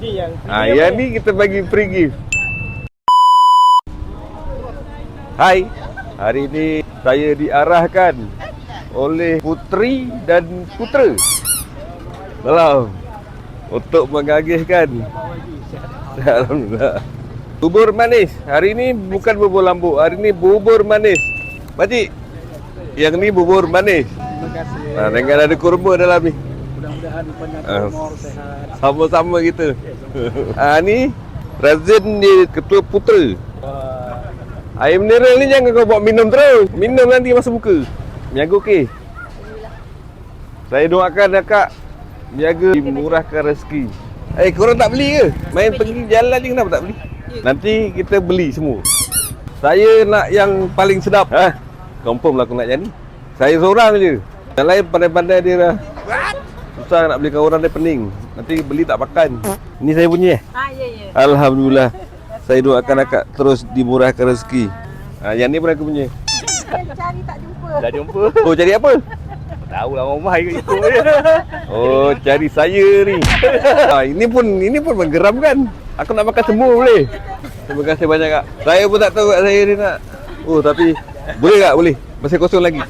Yang ni kita bagi free gift. Hai, hari ni saya diarahkan oleh puteri dan putera dalam untuk mengagihkan. Alhamdulillah. Bubur manis. Hari ni bukan bubur lambuk, hari ni bubur manis. Pakcik, yang ni bubur manis. Terima kasih. Dengan ada kurma dalam ni. Mudah-mudahan panjang umur, sehat. Sama-sama kita. Ni Razin ni ketua putera. Air mineral ni jangan kau bawa minum terus. Minum nanti masa buka. Niaga okey. Saya doakan akak niaga dimurahkan rezeki. Korang tak beli ke? Main pergi jalan je kenapa tak beli? Nanti kita beli semua. Saya nak yang paling sedap. Confirm lah aku nak yang ni. Saya seorang je. Yang lain pandai-pandai dia dah. Susah nak belikan orang dia pening. Nanti beli tak makan. Ni saya punya. Ya. Alhamdulillah. Saya doakan akak terus dimurahkan rezeki. Yang ni pun aku punya. Cari tak jumpa. Dah jumpa. Oh, cari apa? Tahu lah rumah ikut je. Oh, cari saya ni. Ini pun menggeramkan. Aku nak makan semua boleh. Terima kasih banyak kak. Saya pun tak tahu kak saya ni nak. Oh, tapi boleh tak? Boleh. Masih kosong lagi.